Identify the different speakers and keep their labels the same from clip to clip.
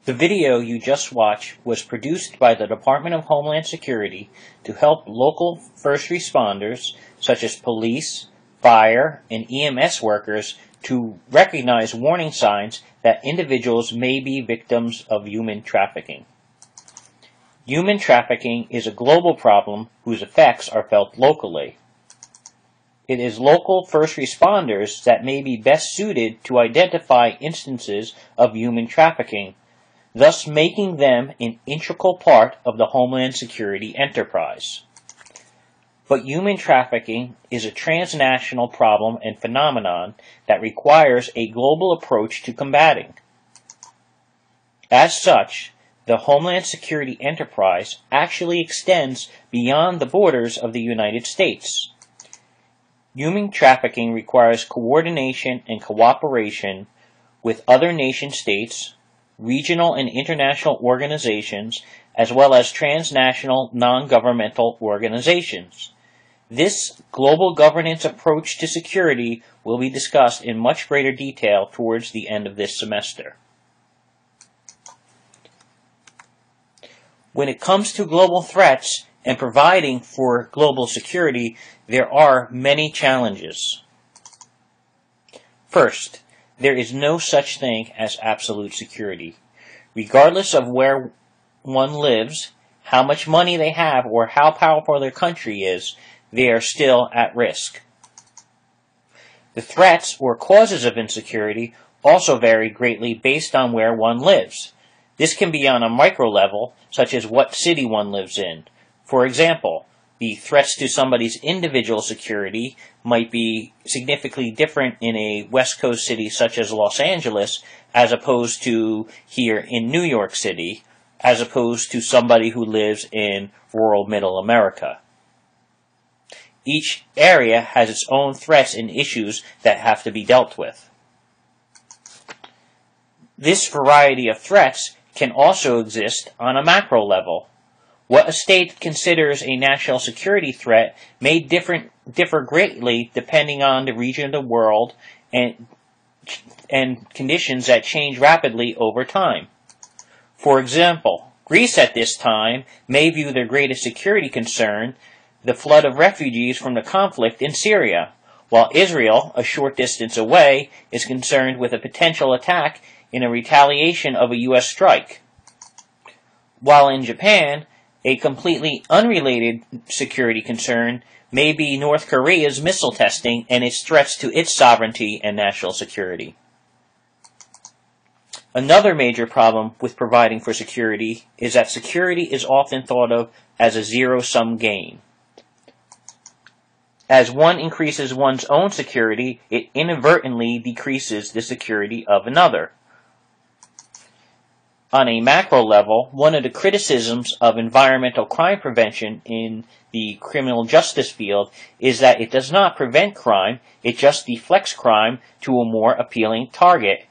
Speaker 1: The video you just watched was produced by the Department of Homeland Security to help local first responders, such as police, fire, and EMS workers, to recognize warning signs that individuals may be victims of human trafficking. Human trafficking is a global problem whose effects are felt locally. It is local first responders that may be best suited to identify instances of human trafficking, thus making them an integral part of the Homeland Security enterprise. But human trafficking is a transnational problem and phenomenon that requires a global approach to combating. As such, the Homeland Security enterprise actually extends beyond the borders of the United States. Human trafficking requires coordination and cooperation with other nation-states, regional and international organizations, as well as transnational non-governmental organizations. This global governance approach to security will be discussed in much greater detail towards the end of this semester. When it comes to global threats and providing for global security, there are many challenges. First, there is no such thing as absolute security. Regardless of where one lives, how much money they have, or how powerful their country is, they are still at risk. The threats or causes of insecurity also vary greatly based on where one lives. This can be on a micro level, such as what city one lives in. For example, the threats to somebody's individual security might be significantly different in a West Coast city such as Los Angeles as opposed to here in New York City, as opposed to somebody who lives in rural Middle America. Each area has its own threats and issues that have to be dealt with. This variety of threats can also exist on a macro level. What a state considers a national security threat may differ greatly depending on the region of the world and conditions that change rapidly over time. For example, Greece at this time may view their greatest security concern the flood of refugees from the conflict in Syria, while Israel, a short distance away, is concerned with a potential attack in a retaliation of a U.S. strike. While in Japan, a completely unrelated security concern may be North Korea's missile testing and its threats to its sovereignty and national security. Another major problem with providing for security is that security is often thought of as a zero-sum game. As one increases one's own security, it inadvertently decreases the security of another. On a macro level, one of the criticisms of environmental crime prevention in the criminal justice field is that it does not prevent crime, it just deflects crime to a more appealing target.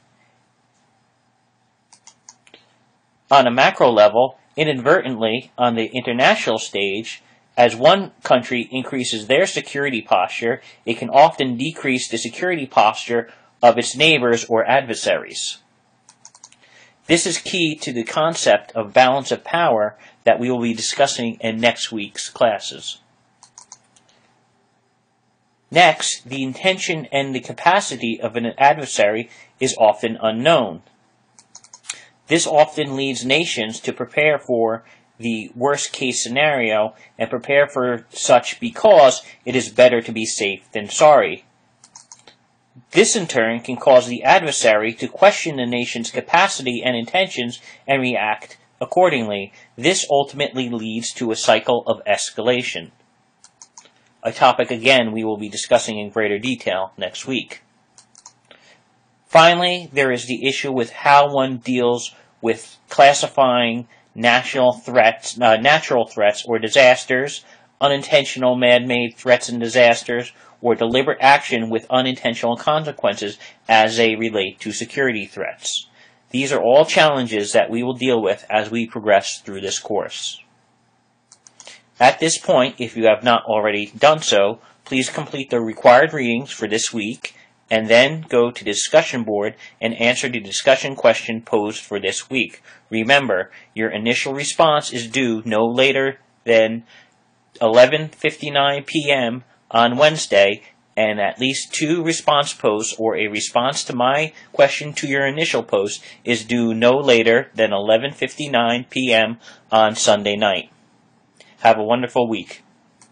Speaker 1: On a macro level, inadvertently, on the international stage, as one country increases their security posture, it can often decrease the security posture of its neighbors or adversaries. This is key to the concept of balance of power that we will be discussing in next week's classes. Next, the intention and the capacity of an adversary is often unknown. This often leads nations to prepare for the worst-case scenario and prepare for such because it is better to be safe than sorry. This in turn can cause the adversary to question the nation's capacity and intentions and react accordingly. This ultimately leads to a cycle of escalation. A topic again we will be discussing in greater detail next week. Finally, there is the issue with how one deals with classifying natural threats or disasters, unintentional man-made threats and disasters, or deliberate action with unintentional consequences as they relate to security threats. These are all challenges that we will deal with as we progress through this course. At this point, if you have not already done so, please complete the required readings for this week and then go to the discussion board and answer the discussion question posed for this week. Remember, your initial response is due no later than 11:59 p.m. on Wednesday, and at least 2 response posts or a response to my question to your initial post is due no later than 11:59 p.m. on Sunday night. Have a wonderful week.